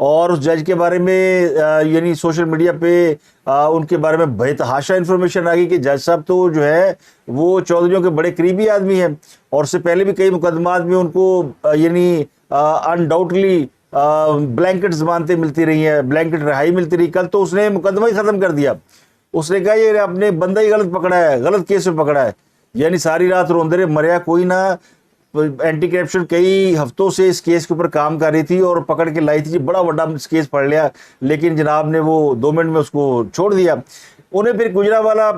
اور اس جج کے بارے میں یعنی سوشل میڈیا پہ ان کے بارے میں بے تحاشا انفارمیشن آ گئی کہ جج صاحب تو جو ہے وہ چودھریوں کے بڑے قریبی آدمی ہیں، اور اس سے پہلے بھی کئی مقدمات میں ان کو یعنی انڈاؤٹلی بلینکٹ ضمانتیں ملتی رہی ہیں، بلینکٹ رہائی ملتی رہی۔ کل تو اس نے مقدمہ ہی ختم کر دیا، اس نے کہا یہ اپنے بندہ ہی غلط پکڑا ہے، غلط کیس میں پکڑا ہے، یعنی ساری رات روندے رہے، مریا کوئی نہ۔ اینٹی کرپشن کئی ہفتوں سے اس کیس کے اوپر کام کر رہی تھی اور پکڑ کے لائی تھی، جی بڑا بڑا کیس پڑھ لیا، لیکن جناب نے وہ 2 منٹ میں اس کو چھوڑ دیا۔ انہیں پھر گجرانوالہ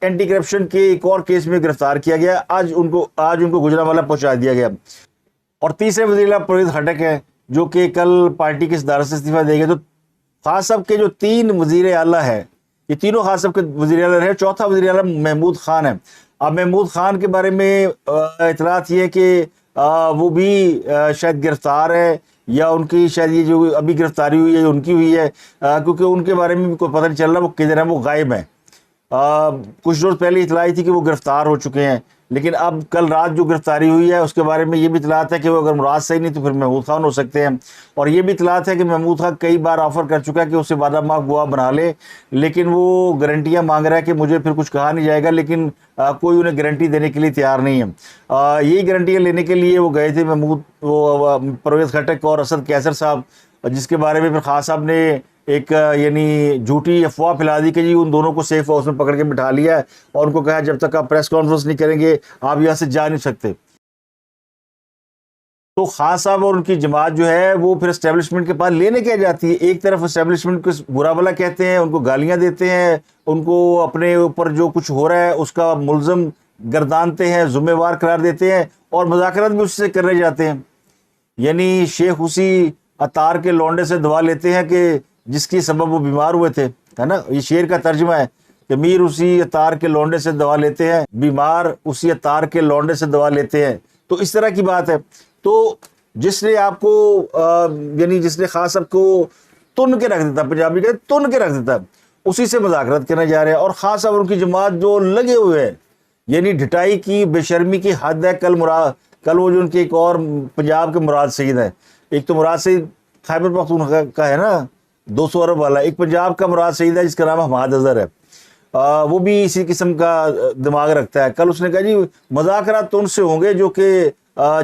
اینٹی کرپشن کے ایک اور کیس میں گرفتار کیا گیا، آج ان کو گجرانوالہ پہنچا دیا گیا۔ اور تیسرے وزیر اعلیٰ پرویز خٹک ہیں جو کہ کل پارٹی کے صدارت سے استعفیٰ دے گئے۔ تو خاص صاحب کے جو 3 وزیر اعلیٰ ہیں، یہ تینوں خاص صاحب کے وزیر اعلیٰ رہے، چوتھا وزیر اعلیٰ محمود خان ہے۔ اب محمود خان کے بارے میں اطلاعات یہ ہے کہ وہ بھی شاید گرفتار ہے، یا ان کی شاید یہ جو ابھی گرفتاری ہوئی ہے ان کی ہوئی ہے، کیونکہ ان کے بارے میں بھی کوئی پتہ نہیں چل رہا وہ کدھر ہیں، وہ غائب ہیں۔ کچھ روز پہلے اطلاع تھی کہ وہ گرفتار ہو چکے ہیں، لیکن اب کل رات جو گرفتاری ہوئی ہے اس کے بارے میں یہ بھی اطلاعات ہے کہ وہ اگر مراد صحیح نہیں تو پھر محمود خان ہو سکتے ہیں۔ اور یہ بھی اطلاعات ہے کہ محمود خان کئی بار آفر کر چکا ہے کہ اسے وعدہ معاف گواہ بنا لے، لیکن وہ گارنٹیاں مانگ رہا ہے کہ مجھے پھر کچھ کہا نہیں جائے گا، لیکن کوئی انہیں گارنٹی دینے کے لیے تیار نہیں ہے۔ یہی گارنٹیاں لینے کے لیے وہ گئے تھے پرویز خٹک اور اسد کیسر صاحب، جس کے بارے میں پھر خان صاحب نے ایک یعنی جھوٹی افواہ پھیلا دی کہ جی ان دونوں کو سیف ہاؤس میں پکڑ کے بٹھا لیا ہے اور ان کو کہا جب تک آپ پریس کانفرنس نہیں کریں گے آپ یہاں سے جا نہیں سکتے۔ تو خان صاحب اور ان کی جماعت جو ہے وہ پھر اسٹیبلشمنٹ کے پاس لینے کیا جاتی ہے، ایک طرف اسٹیبلشمنٹ کو برا بھلا کہتے ہیں، ان کو گالیاں دیتے ہیں، ان کو اپنے اوپر جو کچھ ہو رہا ہے اس کا ملزم گردانتے ہیں، ذمہ وار قرار دیتے ہیں، اور مذاکرات بھی اس سے کرنے جاتے ہیں۔ یعنی شیخ اسی عطار کے لونڈے سے دعا لیتے ہیں کہ جس کی سبب وہ بیمار ہوئے تھے، ہے نا، یہ شعر کا ترجمہ ہے کہ میر اسی عطار کے لونڈے سے دوا لیتے ہیں، بیمار اسی عطار کے لونڈے سے دوا لیتے ہیں۔ تو اس طرح کی بات ہے۔ تو جس نے آپ کو یعنی جس نے خاص صاحب کو تن کے رکھ دیتا، پنجابی کہتے تن کے رکھ دیتا، اسی سے مذاکرات کرنے جا رہے ہیں۔ اور خاص صاحب ان کی جماعت جو لگے ہوئے ہیں، یعنی ڈھٹائی کی بے شرمی کی حد ہے۔ کل وہ جو ان کے ایک اور پنجاب کے مراد سعید ہیں، ایک تو مراد سعید خیبر پختونخوا کا ہے نا 200 ارب والا، ایک پنجاب کا مراد سعید ہے جس کا نام حماد اظہر ہے، وہ بھی اسی قسم کا دماغ رکھتا ہے۔ کل اس نے کہا جی مذاکرات تو ان سے ہوں گے جو کہ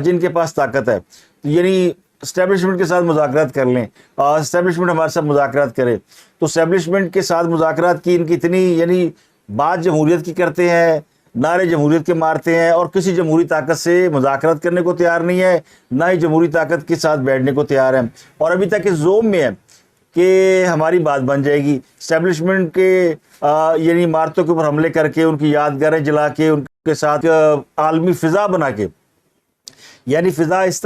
جن کے پاس طاقت ہے، یعنی اسٹیبلشمنٹ کے ساتھ مذاکرات کر لیں، اسٹیبلشمنٹ ہمارے ساتھ مذاکرات کرے۔ تو اسٹیبلشمنٹ کے ساتھ مذاکرات کی ان کی اتنی یعنی بات جمہوریت کی کرتے ہیں، نعرے جمہوریت کے مارتے ہیں، اور کسی جمہوری طاقت سے مذاکرات کرنے کو تیار نہیں ہے، نہ ہی جمہوری طاقت کے ساتھ بیٹھنے کو تیار ہے، اور ابھی تک اس زوم میں ہے کہ ہماری بات بن جائے گی۔ اسٹیبلشمنٹ کے یعنی عمارتوں کے اوپر حملے کر کے، ان کی یادگاریں جلا کے، ان کے ساتھ عالمی فضا بنا کے، یعنی فضا اس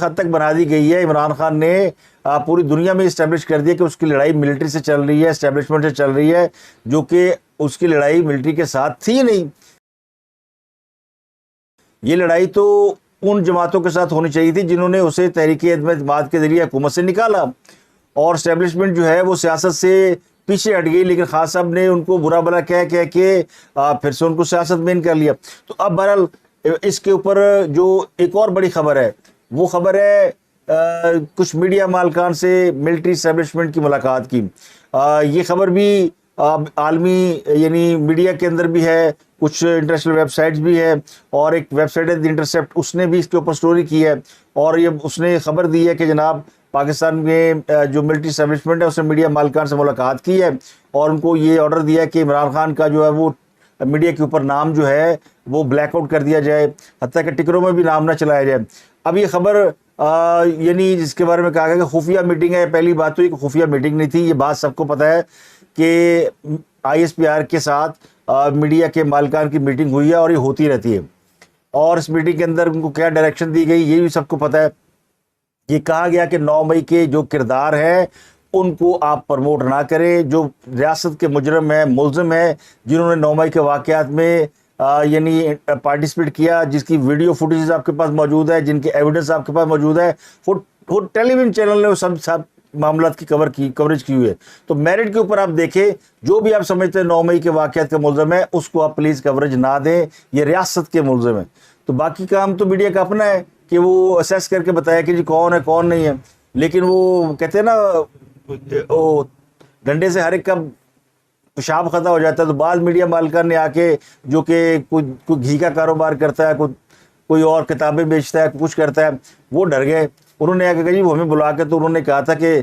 حد تک بنا دی گئی ہے، عمران خان نے پوری دنیا میں اسٹیبلش کر دیا کہ اس کی لڑائی ملٹری سے چل رہی ہے، اسٹیبلشمنٹ سے چل رہی ہے، جو کہ اس کی لڑائی ملٹری کے ساتھ تھی نہیں۔ یہ لڑائی تو ان جماعتوں کے ساتھ ہونی چاہیے تھی جنہوں نے اسے تحریک عدم اعتماد کے ذریعے حکومت سے نکالا، اور اسٹیبلشمنٹ جو ہے وہ سیاست سے پیچھے ہٹ گئی، لیکن خان صاحب نے ان کو برا بھلا کہہ کے پھر سے ان کو سیاست میں کر لیا۔ تو اب بہرحال اس کے اوپر جو ایک اور بڑی خبر ہے، وہ خبر ہے کچھ میڈیا مالکان سے ملٹری اسٹیبلشمنٹ کی ملاقات کی۔ یہ خبر بھی عالمی یعنی میڈیا کے اندر بھی ہے، کچھ انٹرنیشنل ویب سائٹس بھی ہے، اور ایک ویب سائٹ ہے دی انٹرسیپٹ، اس نے بھی اس کے اوپر سٹوری کی ہے، اور یہ اس نے خبر دی ہے کہ جناب پاکستان میں جو ملٹری اسٹیبلشمنٹ ہے اس نے میڈیا مالکان سے ملاقات کی ہے، اور ان کو یہ آرڈر دیا ہے کہ عمران خان کا جو ہے وہ میڈیا کے اوپر نام جو ہے وہ بلیک آؤٹ کر دیا جائے، حتیٰ کہ ٹکروں میں بھی نام نہ چلایا جائے۔ اب یہ خبر یعنی جس کے بارے میں کہا گیا کہ خفیہ میٹنگ ہے، پہلی بات تو یہ کہ خفیہ میٹنگ نہیں تھی، یہ بات سب کو پتہ ہے کہ آئی ایس پی آر کے ساتھ میڈیا کے مالکان کی میٹنگ ہوئی ہے، اور یہ ہوتی رہتی ہے، اور اس میٹنگ کے اندر ان کو کیا ڈائریکشن دی گئی یہ بھی سب کو پتہ ہے۔ یہ کہا گیا کہ 9 مئی کے جو کردار ہیں ان کو آپ پروموٹ نہ کریں، جو ریاست کے مجرم ہیں، ملزم ہیں، جنہوں نے 9 مئی کے واقعات میں یعنی پارٹیسپیٹ کیا، جس کی ویڈیو فوٹیجز آپ کے پاس موجود ہے، جن کے ایویڈنس آپ کے پاس موجود ہے، وہ ٹیلی ویژن چینل نے وہ سب معاملات کی کوریج کی ہوئی ہے۔ تو میرٹ کے اوپر آپ دیکھیں، جو بھی آپ سمجھتے ہیں 9 مئی کے واقعات کا ملزم ہے اس کو آپ پلیز کوریج نہ دیں، یہ ریاست کے ملزم ہیں۔ تو باقی کام تو میڈیا کا اپنا ہے کہ وہ اسیس کر کے بتایا کہ جی کون ہے کون نہیں ہے۔ لیکن وہ کہتے ہیں نا وہ ڈنڈے سے ہر ایک کا پیشاب ختم ہو جاتا ہے. تو بعض میڈیا مالکان نے آ کے جو کہ کوئی گھی کا کاروبار کرتا ہے, کوئی اور کتابیں بیچتا ہے, کچھ کرتا ہے, وہ ڈر گئے. انہوں نے آ کے کہا جی وہ ہمیں بلا کے, تو انہوں نے کہا تھا کہ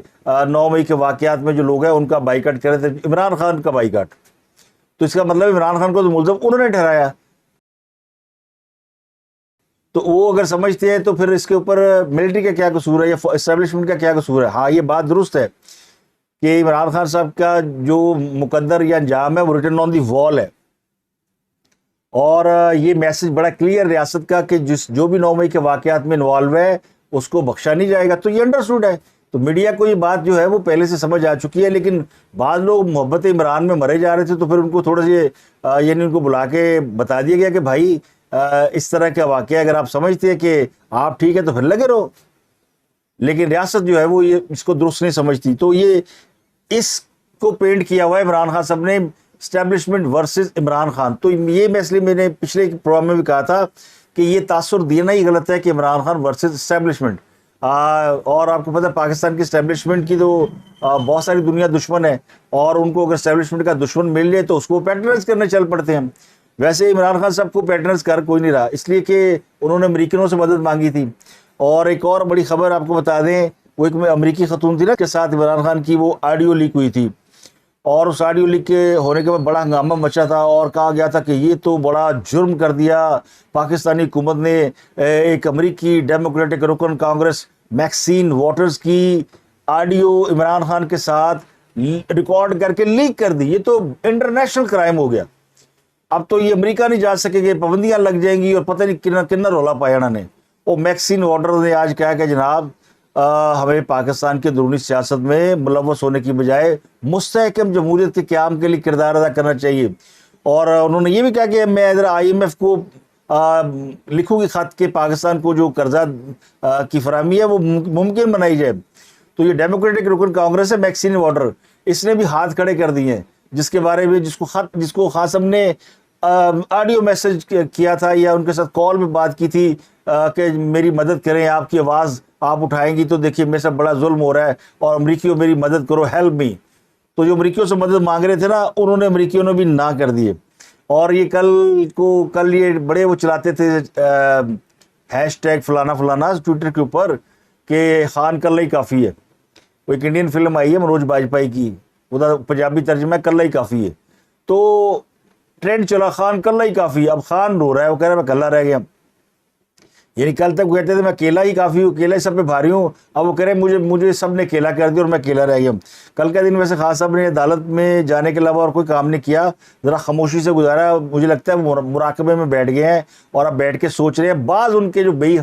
9 مئی کے واقعات میں جو لوگ ہیں ان کا بائیکاٹ کرے تھے, عمران خان کا بائیکاٹ. تو اس کا مطلب عمران خان کو تو ملزم انہوں نے ٹھہرایا. تو وہ اگر سمجھتے ہیں تو پھر اس کے اوپر ملٹری کا کیا قصور ہے یا اسٹیبلشمنٹ کا کیا قصور ہے؟ ہاں یہ بات درست ہے کہ عمران خان صاحب کا جو مقدر یا انجام ہے وہ ریٹن آن دی وال ہے, اور یہ میسج بڑا کلیئر ریاست کا کہ جو بھی 9 مئی کے واقعات میں انوالو ہے اس کو بخشا نہیں جائے گا. تو یہ انڈرسٹوڈ ہے. تو میڈیا کو یہ بات جو ہے وہ پہلے سے سمجھ آ چکی ہے, لیکن بعض لوگ محبت عمران میں مرے جا رہے تھے, تو پھر ان کو تھوڑا سا یعنی ان کو بلا کے بتا دیا گیا کہ بھائی اس طرح کا واقعہ اگر آپ سمجھتے ہیں کہ آپ ٹھیک ہے تو پھر لگے رہو. لیکن ریاست جو ہے وہ یہ اس کو درست نہیں سمجھتی. تو یہ اس کو پینٹ کیا ہوا ہے عمران خان صاحب نے, اسٹیبلشمنٹ ورسز عمران خان. تو یہ مسئلے میں نے پچھلے پروگرام میں بھی کہا تھا کہ یہ تاثر دینا ہی غلط ہے کہ عمران خان ورسز اسٹیبلشمنٹ. اور آپ کو پتہ ہے پاکستان کی اسٹیبلشمنٹ کی تو بہت ساری دنیا دشمن ہے, اور ان کو اگر اسٹیبلشمنٹ کا دشمن مل جائے تو اس کو پیٹرنائز کرنے چل پڑتے ہیں. ویسے عمران خان صاحب کو پیٹرنائز کر کوئی نہیں رہا, اس لیے کہ انہوں نے امریکنوں سے مدد مانگی تھی. اور ایک اور بڑی خبر آپ کو بتا دیں, وہ ایک امریکی خاتون تھی نا کے ساتھ عمران خان کی وہ آڈیو لیک ہوئی تھی, اور اس آڈیو لیک کے ہونے کے بعد بڑا ہنگامہ مچا تھا, اور کہا گیا تھا کہ یہ تو بڑا جرم کر دیا پاکستانی حکومت نے, ایک امریکی ڈیموکریٹک رکن کانگریس میکسین واٹرز کی آڈیو عمران خان کے ساتھ ریکارڈ کر کے لیک کر دی. یہ تو انٹرنیشنل کرائم ہو گیا. اب تو یہ امریکہ نہیں جا سکے گے, پابندیاں لگ جائیں گی, اور پتہ نہیں کتنا رولا پایا انہوں نے. وہ میکسین واٹرز نے آج کہا کہ جناب ہمیں پاکستان کے درونی سیاست میں ملوث ہونے کی بجائے مستحکم جمہوریت کے قیام کے لیے کردار ادا کرنا چاہیے. اور انہوں نے یہ بھی کہا کہ میں ادھر IMF کو لکھوں گی خط کہ پاکستان کو جو قرضہ کی فراہمی ہے وہ ممکن بنائی جائے. تو یہ ڈیموکریٹک رکن کانگریس ہے میکسین واٹر, اس نے بھی ہاتھ کھڑے کر دیے ہیں, جس کے بارے میں جس کو خان صاحب نے آڈیو میسج کیا تھا یا ان کے ساتھ کال میں بات کی تھی کہ میری مدد کریں, آپ کی آواز آپ اٹھائیں گی تو دیکھیے میرے ساتھ بڑا ظلم ہو رہا ہے اور امریکیوں میری مدد کرو, ہیلپ می. تو جو امریکیوں سے مدد مانگ رہے تھے نا, انہوں نے امریکیوں نے بھی نہ کر دیے. اور یہ کل یہ بڑے وہ چلاتے تھے #, فلانا فلانا ٹویٹر کے اوپر کہ خان کلہ ہی کافی ہے. وہ ایک انڈین فلم آئی ہے منوج باجپائی کی, وہ پنجابی ترجمہ ہے کلہ ہی کافی ہے. تو ٹرینڈ چلا خان کلہ ہی کافی ہے. اب خان رو رہا ہے, وہ کہہ رہا ہے میں کلہ رہ گیا. یعنی کل تک وہ کہتے تھے میں اکیلا ہی کافی ہوں, اکیلا ہی سب پہ بھاری ہوں, اب وہ کہہ رہے ہیں مجھے سب نے اکیلا کر دیا اور میں اکیلا رہ گیا. کل کا دن ویسے خان صاحب نے عدالت میں جانے کے علاوہ اور کوئی کام نہیں کیا, ذرا خاموشی سے گزارا. مجھے لگتا ہے وہ مراقبے میں بیٹھ گئے ہیں اور اب بیٹھ کے سوچ رہے ہیں. بعض ان کے جو بے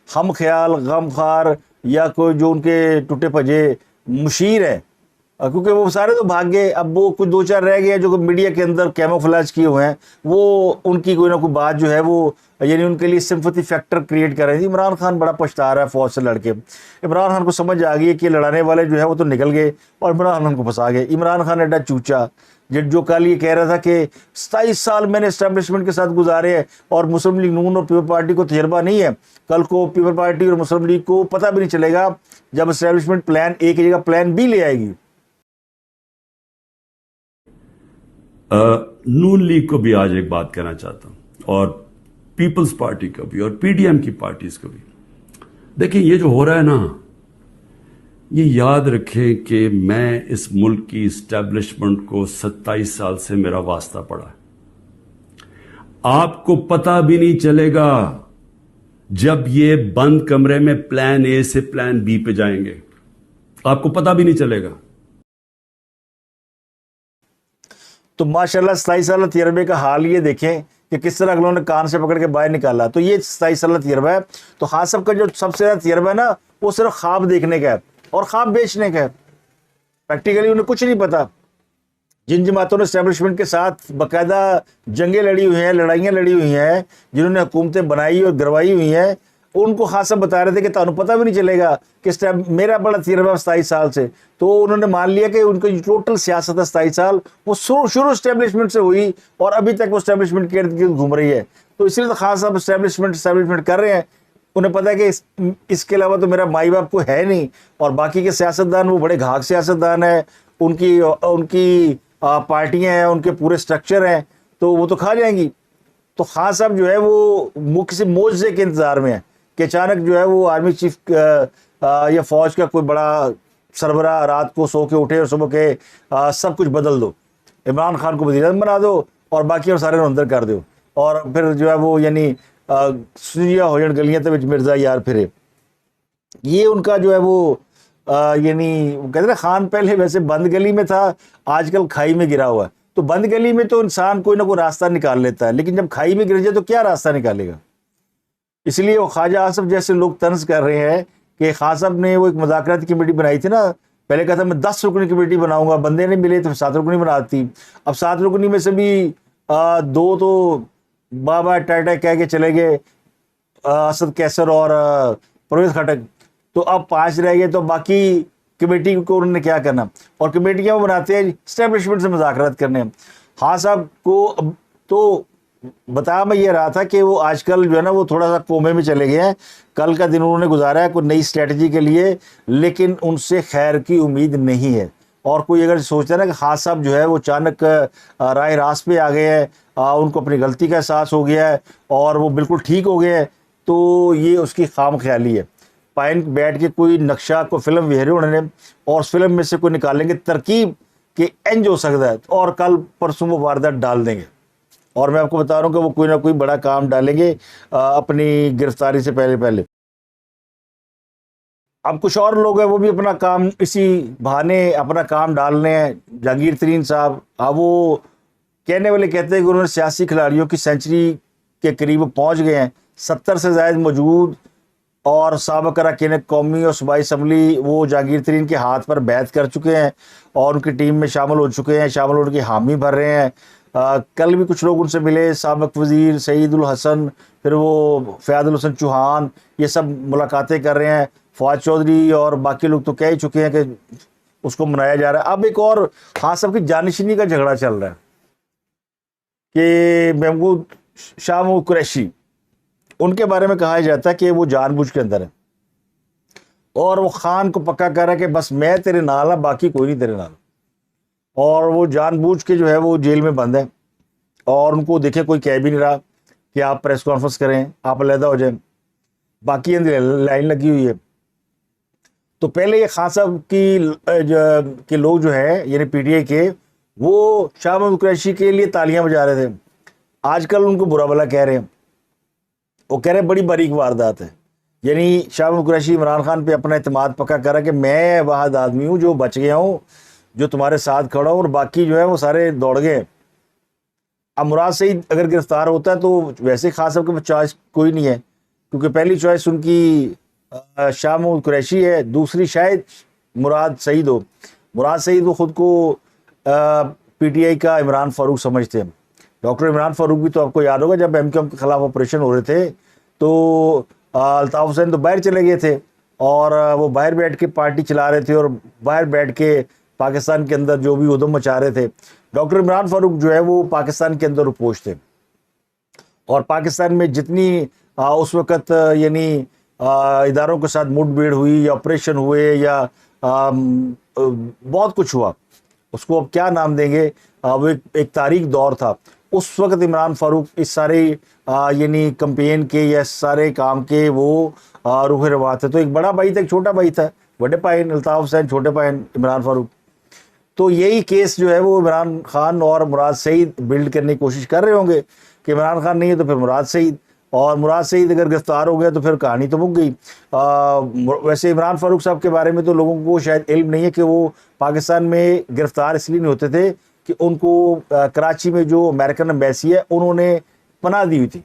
ہم خیال غم خار یا کوئی جو ان کے ٹوٹے پجے مشیر ہیں, کیونکہ وہ سارے تو بھاگ گئے, اب وہ کچھ 2-4 رہ گئے جو میڈیا کے اندر کیموفلیج کیے ہوئے ہیں, وہ ان کی کوئی نہ کوئی بات جو ہے وہ یعنی ان کے لیے سمپتھی فیکٹر کریٹ کر رہی تھی. عمران خان بڑا پچھتا رہا ہے فوج سے لڑ کے. عمران خان کو سمجھ آ گئی ہے کہ لڑانے والے جو ہے وہ تو نکل گئے اور عمران خان کو پھنسا گئے. عمران خان ایڈا چوچا جو کل یہ کہہ رہا تھا کہ 27 سال میں نے اسٹیبلشمنٹ کے ساتھ گزارے ہیں اور مسلم لیگ نون اور پیپل پارٹی کو تجربہ نہیں ہے, کل کو پیپل پارٹی اور مسلم لیگ کو پتہ بھی نہیں چلے گا جب اسٹیبلشمنٹ پلان اے کی جگہ پلان بی لے آئے گی. نون لیگ کو بھی آج ایک بات کہنا چاہتا ہوں, اور پیپلز پارٹی کو بھی, اور PDM کی پارٹیز کو بھی. دیکھیں یہ جو ہو رہا ہے نا, یہ یاد رکھیں کہ میں اس ملک کی اسٹیبلشمنٹ کو 27 سال سے میرا واسطہ پڑا ہے. آپ کو پتہ بھی نہیں چلے گا جب یہ بند کمرے میں پلان اے سے پلان بی پہ جائیں گے, آپ کو پتہ بھی نہیں چلے گا. تو ماشاءاللہ 27 سالہ تجربے کا حال یہ دیکھیں کہ کس طرح اگلوں نے کان سے پکڑ کے باہر نکالا. تو یہ 27 سالہ تجربہ ہے. تو خان صاحب کا جو سب سے زیادہ تجربہ ہے نا, وہ صرف خواب دیکھنے کا ہے اور خواب بیچنے کا ہے. پریکٹیکلی انہیں کچھ نہیں پتا. جن جماعتوں نے اسٹیبلشمنٹ کے ساتھ باقاعدہ جنگیں لڑی ہوئی ہیں, لڑائیاں لڑی ہوئی ہیں, جنہوں نے حکومتیں بنائی اور گروائی ہوئی ہیں, ان کو خاصا بتا رہے تھے کہ تمہیں پتہ بھی نہیں چلے گا کہ میرا بڑا تجربہ 27 سال سے. تو انہوں نے مان لیا کہ ان کی ٹوٹل سیاست ہے 27 سال وہ شروع اسٹیبلشمنٹ سے ہوئی اور ابھی تک وہ اسٹیبلشمنٹ کے ارد گرد گھوم رہی ہے. تو اسی لیے تو خان صاحب اسٹیبلشمنٹ کر رہے ہیں. انہیں پتہ ہے کہ اس کے علاوہ تو میرا مائی باپ کوئی ہے نہیں، اور باقی کے سیاستدان وہ بڑے گھاگ سیاستدان ہیں، ان کی پارٹیاں ہیں، ان کے پورے سٹرکچر ہیں، تو وہ تو کھا جائیں گی۔ تو خان صاحب جو ہے وہ کسی معجزے کے انتظار میں ہے کہ اچانک جو ہے وہ آرمی چیف یا فوج کا کوئی بڑا سربراہ رات کو سو کے اٹھے اور صبح کے سب کچھ بدل دو، عمران خان کو وزیر اعظم بنا دو اور باقی اور سارے اندر کر دو، اور پھر جو ہے وہ یعنی سنجیا ہو جان گلیاں تے وچ مرزا یار پھرے۔ یہ ان کا جو ہے وہ یعنی کہتے ہیں نا، خان پہلے ویسے بند گلی میں تھا، آج کل کھائی میں گرا ہوا ہے۔ تو بند گلی میں تو انسان کوئی نہ کوئی راستہ نکال لیتا ہے، لیکن جب کھائی میں گر جائے تو کیا راستہ نکالے گا؟ اس لیے وہ خواجہ آصف جیسے لوگ طنز کر رہے ہیں کہ خان صاحب نے وہ ایک مذاکراتی کمیٹی بنائی تھی نا، پہلے کہا تھا میں 10 رکنی کمیٹی بناؤں گا، بندے نہیں ملے تو 7 رکنی بناتی۔ اب 7 رکنی میں سے بھی 2 تو بابا ٹائٹا کہہ کے چلے گئے، اسد کیسر اور پرویز خٹک، تو اب 5 رہ گئے، تو باقی کمیٹی کو انہوں نے کیا کرنا؟ اور کمیٹیاں وہ بناتے ہیں اسٹیبلشمنٹ سے مذاکرات کرنے ہیں۔ خان صاحب کو تو بتا میں یہ رہا تھا کہ وہ آج کل جو ہے نا وہ تھوڑا سا کومے میں چلے گئے ہیں، کل کا دن انہوں نے گزارا ہے کوئی نئی اسٹریٹجی کے لیے، لیکن ان سے خیر کی امید نہیں ہے۔ اور کوئی اگر سوچتا ہے نا کہ خان صاحب جو ہے وہ اچانک راہ راست پہ آ گئے ہیں، ان کو اپنی غلطی کا احساس ہو گیا ہے اور وہ بالکل ٹھیک ہو گئے ہیں، تو یہ اس کی خام خیالی ہے۔ پائن بیٹھ کے کوئی نقشہ کو فلم وہرے انہوں نے، اور اس فلم میں سے کوئی نکالیں گے ترکیب کہ انج ہو سکتا ہے، اور کل پرسوں وہ واردات ڈال دیں گے، اور میں آپ کو بتا رہا ہوں کہ وہ کوئی نہ کوئی بڑا کام ڈالیں گے اپنی گرفتاری سے پہلے۔ اب کچھ اور لوگ ہیں وہ بھی اپنا کام اسی بہانے اپنا کام ڈالنے ہیں۔ جہانگیر ترین صاحب، اب وہ کہنے والے کہتے ہیں کہ انہوں نے سیاسی کھلاڑیوں کی سینچری کے قریب پہنچ گئے ہیں، 70 سے زائد موجود اور سابق اراکین قومی اور صوبائی اسمبلی وہ جہانگیر ترین کے ہاتھ پر بیعت کر چکے ہیں اور ان کی ٹیم میں شامل ہو چکے ہیں، شامل ہونے کی حامی بھر رہے ہیں۔ کل بھی کچھ لوگ ان سے ملے، سابق وزیر سعید الحسن، پھر وہ فیاض الحسن چوہان، یہ سب ملاقاتیں کر رہے ہیں۔ فواد چودھری اور باقی لوگ تو کہہ ہی چکے ہیں کہ اس کو منایا جا رہا ہے۔ اب ایک اور خان صاحب کی جانشینی کا جھگڑا چل رہا ہے کہ محمود شاہ محمود قریشی، ان کے بارے میں کہا جاتا ہے کہ وہ جان بوجھ کے اندر ہے، اور وہ خان کو پکا کر رہا ہے کہ بس میں تیرے نال ہوں، باقی کوئی نہیں تیرے نال، اور وہ جان بوجھ کے جو ہے وہ جیل میں بند ہے، اور ان کو دیکھے کوئی کہہ بھی نہیں رہا کہ آپ پریس کانفرنس کریں، آپ علیحدہ ہو جائیں، باقی اندر لائن لگی ہوئی ہے۔ تو پہلے یہ خان صاحب کے لوگ جو ہے یعنی پی ٹی آئی کے، وہ شاہ محمود قریشی کے لیے تالیاں بجا رہے تھے، آج کل ان کو برا بھلا کہہ رہے ہیں۔ وہ کہہ رہے ہیں بڑی باریک واردات ہے، یعنی شاہ محمود قریشی عمران خان پہ اپنا اعتماد پکا کر رہا ہے کہ میں واحد آدمی ہوں جو بچ گیا ہوں، جو تمہارے ساتھ کھڑا ہوں، اور باقی جو ہے وہ سارے دوڑ گئے۔ اب مراد سعید اگر گرفتار ہوتا ہے تو ویسے خان صاحب کے چوائس کوئی نہیں ہے، کیونکہ پہلی چوائس ان کی شاہ محمود قریشی ہے، دوسری شاید مراد سعید ہو۔ مراد سعید وہ خود کو پی ٹی آئی کا عمران فاروق سمجھتے ہیں۔ ڈاکٹر عمران فاروق بھی تو آپ کو یاد ہوگا جب ایم کیو ایم کے خلاف آپریشن ہو رہے تھے تو الطاف حسین تو باہر چلے گئے تھے، اور وہ باہر بیٹھ کے پارٹی چلا رہے تھے اور باہر بیٹھ کے پاکستان کے اندر جو بھی ادھم مچا رہے تھے۔ ڈاکٹر عمران فاروق جو ہے وہ پاکستان کے اندر رپوش تھے، اور پاکستان میں جتنی اس وقت یعنی اداروں کے ساتھ مٹ بھیڑ ہوئی یا آپریشن ہوئے یا بہت کچھ ہوا، اس کو اب کیا نام دیں گے، وہ ایک تاریخ دور تھا۔ اس وقت عمران فاروق اس سارے یعنی کمپین کے یا سارے کام کے وہ روح رواں تھے۔ تو ایک بڑا بھائی تھا، ایک چھوٹا بھائی تھا، بڑے پائن الطاف حسین، چھوٹے پائن عمران فاروق۔ تو یہی کیس جو ہے وہ عمران خان اور مراد سعید بلڈ کرنے کی کوشش کر رہے ہوں گے کہ عمران خان نہیں ہے تو پھر مراد سعید، اور مراد سعید اگر گرفتار ہو گیا تو پھر کہانی تو مک گئی۔ ویسے عمران فاروق صاحب کے بارے میں تو لوگوں کو شاید علم نہیں ہے کہ وہ پاکستان میں گرفتار اس لیے نہیں ہوتے تھے کہ ان کو کراچی میں جو امریکن ایمبیسی ہے انہوں نے پناہ دی ہوئی تھی،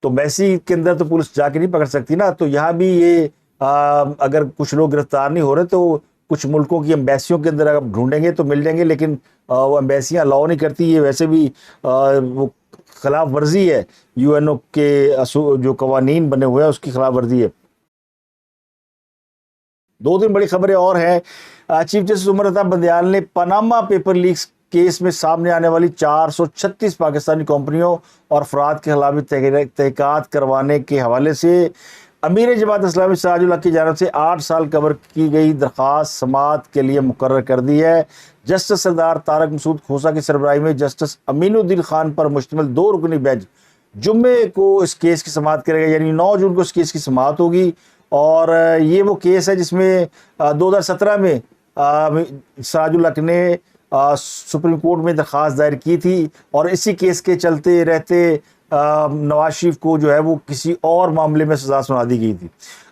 تو ایمبیسی کے اندر تو پولیس جا کے نہیں پکڑ سکتی نا۔ تو یہاں بھی یہ اگر کچھ لوگ گرفتار نہیں ہو رہے تو کچھ ملکوں کی ایمبیسیوں کے اندر اگر ڈھونڈیں گے تو مل جائیں گے، لیکن وہ ایمبیسیاں الاؤ نہیں کرتی، یہ ویسے بھی وہ خلاف ورزی ہے، یو این او کے جو قوانین بنے ہوئے ہیں اس کی خلاف ورزی ہے۔ 2 بڑی خبریں اور ہیں۔ چیف جسٹس عمر عطا بندیال نے پاناما پیپر لیکس کیس میں سامنے آنے والی 436 پاکستانی کمپنیوں اور افراد کے خلاف تحقیقات کروانے کے حوالے سے امیر جماعت اسلامی سراج الحق کی جانب سے 8 سال قبل کی گئی درخواست سماعت کے لیے مقرر کر دی ہے۔ جسٹس سردار طارق مسعود کھوسہ کی سربراہی میں جسٹس امین الدین خان پر مشتمل 2 رکنی بینچ جمعے کو اس کیس کی سماعت کرے گا، یعنی 9 جون کو اس کیس کی سماعت ہوگی۔ اور یہ وہ کیس ہے جس میں 2017 میں سراج الحق نے سپریم کورٹ میں درخواست دائر کی تھی، اور اسی کیس کے چلتے رہتے نواز شریف کو جو ہے وہ کسی اور معاملے میں سزا سنا دی گئی تھی۔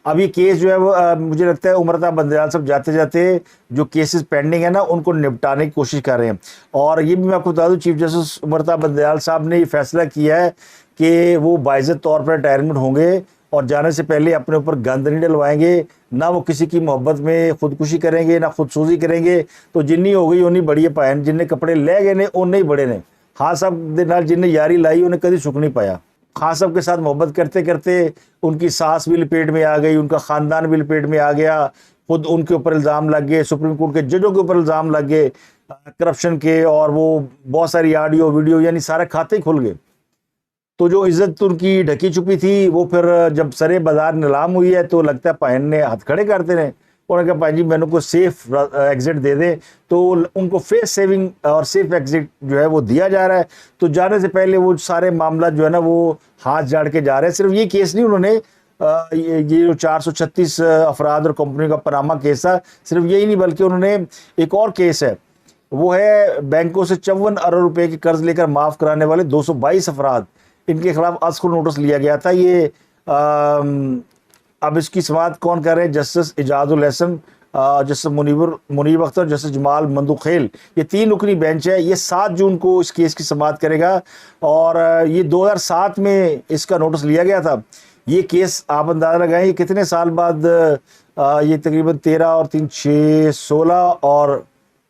اب یہ کیس جو ہے وہ مجھے لگتا ہے عمرتا بندیال صاحب جاتے جاتے جو کیسز پینڈنگ ہیں نا ان کو نپٹانے کی کوشش کر رہے ہیں۔ اور یہ بھی میں آپ کو بتا دوں، چیف جسٹس عمرتا بندیال صاحب نے یہ فیصلہ کیا ہے کہ وہ باعزت طور پر ریٹائرمنٹ ہوں گے اور جانے سے پہلے اپنے اوپر گند نہیں ڈلوائیں گے، نہ وہ کسی کی محبت میں خودکشی کریں گے، نہ خودسوزی کریں گے۔ تو جنی ہو گئی اونی بڑی پائن، جن نے کپڑے لے گئے نے اون نہیں بڑے نے۔ خان صاحب دے نال جن نے یاری لائی انہیں کدی سکھ نہیں پایا۔ خان صاحب کے ساتھ محبت کرتے کرتے ان کی ساس بھی لپیٹ میں آ گئی، ان کا خاندان بھی لپیٹ میں آ گیا، خود ان کے اوپر الزام لگ گئے، سپریم کورٹ کے ججوں کے اوپر الزام لگ گئے کرپشن کے، اور وہ بہت ساری آڈیو ویڈیو یعنی سارے کھاتے ہی کھل گئے۔ تو جو عزت ان کی ڈھکی چھپی تھی وہ پھر جب سرے بازار نیلام ہوئی ہے تو لگتا ہے پائن نے ہاتھ کھڑے کرتے رہے، انہوں نے کہا پائن جی میں نے کو سیف ایگزٹ دے دیں، تو ان کو فیس سیونگ اور سیف ایگزٹ جو ہے وہ دیا جا رہا ہے۔ تو جانے سے پہلے وہ سارے معاملات جو ہے نا وہ ہاتھ جاڑ کے جا رہے ہیں۔ صرف یہ کیس نہیں، انہوں نے یہ جو 436 افراد اور کمپنیوں کا پاناما کیس تھا، صرف یہی نہیں بلکہ انہوں نے ایک اور کیس ہے، وہ ہے بینکوں سے 54 ارب روپے کے قرض لے کر معاف کرانے والے 222 افراد، ان کے خلاف اذخر نوٹس لیا گیا تھا۔ یہ اب اس کی سماعت کون کر رہے ہیں؟ جسٹس اعجاز الحسن، جسٹس منیب اختر، جسٹس جمال مندوخیل، یہ 3 رکنی بینچ ہے۔ یہ 7 جون کو اس کیس کی سماعت کرے گا، اور یہ 2007 میں اس کا نوٹس لیا گیا تھا۔ یہ کیس آپ اندازہ لگائیں یہ کتنے سال بعد، یہ تقریباً 13 اور 3 6 16 اور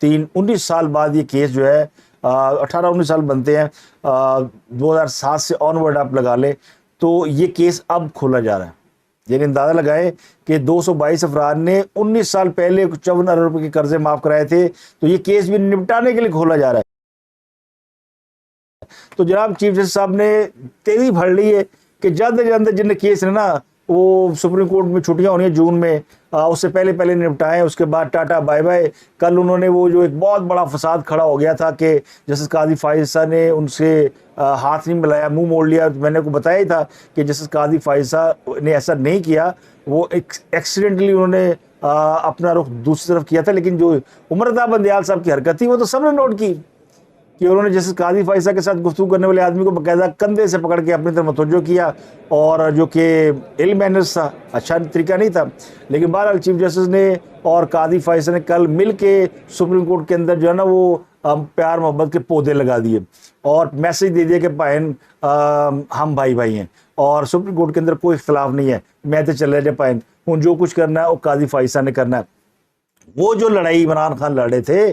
3 19 سال بعد یہ کیس جو ہے 18 19 سال بنتے ہیں، 2007 سے آنورڈ آپ لگا لیں، تو یہ کیس اب کھولا جا رہا ہے۔ یعنی اندازہ لگائیں کہ 222 افراد نے 19 سال پہلے 54 ارب روپے کے قرضے معاف کرائے تھے، تو یہ کیس بھی نپٹانے کے لیے کھولا جا رہا ہے۔ تو جناب چیف جسٹس صاحب نے تیزی پھڑ لی ہے کہ جلد جلد جن کیس ہے نا وہ سپریم کورٹ میں چھٹیاں ہونی ہیں جون میں، اس سے پہلے نپٹائیں، اس کے بعد ٹاٹا بائے بائے۔ کل انہوں نے وہ جو ایک بہت بڑا فساد کھڑا ہو گیا تھا کہ جسٹس قاضی فائز صاحب نے ان سے ہاتھ نہیں ملایا، منہ موڑ لیا، میں نے کو بتایا ہی تھا کہ جسٹس قاضی فائز صاحب نے ایسا نہیں کیا، وہ ایکسیڈنٹلی انہوں نے اپنا رخ دوسری طرف کیا تھا۔ لیکن جو عمرتا بندیال صاحب کی حرکت تھی وہ تو سب نے نوٹ کی کہ انہوں نے جسٹس قاضی فائز صاحب کے ساتھ گفتگو کرنے والے آدمی کو باقاعدہ کندھے سے پکڑ کے اپنی طرف متوجہ کیا، اور جو کہ ایل مینرز تھا، اچھا طریقہ نہیں تھا۔ لیکن بہرحال چیف جسٹس نے اور قاضی فائز صاحب نے کل مل کے سپریم کورٹ کے اندر جو ہے نا وہ پیار محبت کے پودے لگا دیے اور میسج دے دیا کہ پائن ہم بھائی بھائی ہیں، اور سپریم کورٹ کے اندر کوئی اختلاف نہیں ہے، میں تو چل رہا جا پائن ہوں، جو کچھ کرنا ہے وہ قاضی فائز صاحب نے کرنا ہے۔ وہ جو لڑائی عمران خان لڑے تھے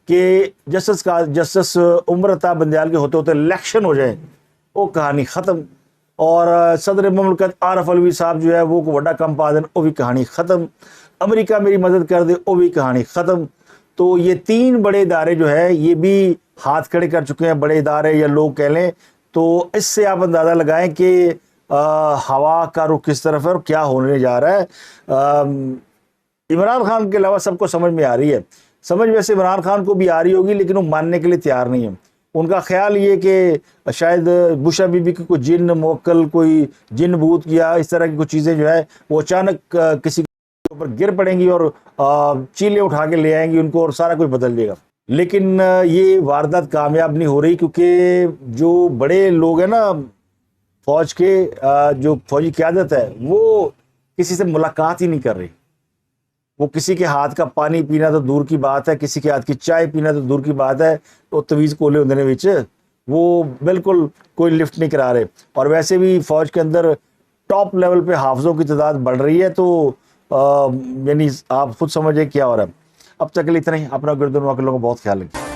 کہ جسٹس عمرتا بندیال کے ہوتے ہوتے الیکشن ہو جائے، وہ کہانی ختم، اور صدر مملکت عارف علوی صاحب جو ہے وہ وڈا کم پا دین، وہ بھی کہانی ختم، امریکہ میری مدد کر دے، وہ بھی کہانی ختم۔ تو یہ 3 بڑے ادارے جو ہے یہ بھی ہاتھ کھڑے کر چکے ہیں، بڑے ادارے یا لوگ کہہ لیں۔ تو اس سے آپ اندازہ لگائیں کہ ہوا کا رخ کس طرف ہے اور کیا ہونے جا رہا ہے۔ عمران خان کے علاوہ سب کو سمجھ میں آ رہی ہے، سمجھ ویسے عمران خان کو بھی آ رہی ہوگی، لیکن وہ ماننے کے لیے تیار نہیں ہے۔ ان کا خیال یہ کہ شاید بشا بی بی کی کوئی جن موکل، کوئی جن بھوت یا اس طرح کی کچھ چیزیں جو ہے وہ اچانک کسی کے اوپر گر پڑیں گی اور چیلے اٹھا کے لے آئیں گی ان کو اور سارا کچھ بدل جائے گا۔ لیکن یہ واردات کامیاب نہیں ہو رہی، کیونکہ جو بڑے لوگ ہیں نا فوج کے، جو فوجی قیادت ہے، وہ کسی سے ملاقات ہی نہیں کر رہی۔ وہ کسی کے ہاتھ کا پانی پینا تو دور کی بات ہے، کسی کے ہاتھ کی چائے پینا تو دور کی بات ہے، تو تویز کولے ہوندے نے وچ وہ بالکل کوئی لفٹ نہیں کرا رہے۔ اور ویسے بھی فوج کے اندر ٹاپ لیول پہ حافظوں کی تعداد بڑھ رہی ہے، تو یعنی آپ خود سمجھیں کیا ہو رہا ہے۔ اب تک کے لیے اتنا ہی، اپنا گردن واقع لوگوں کو بہت خیال رکھیں۔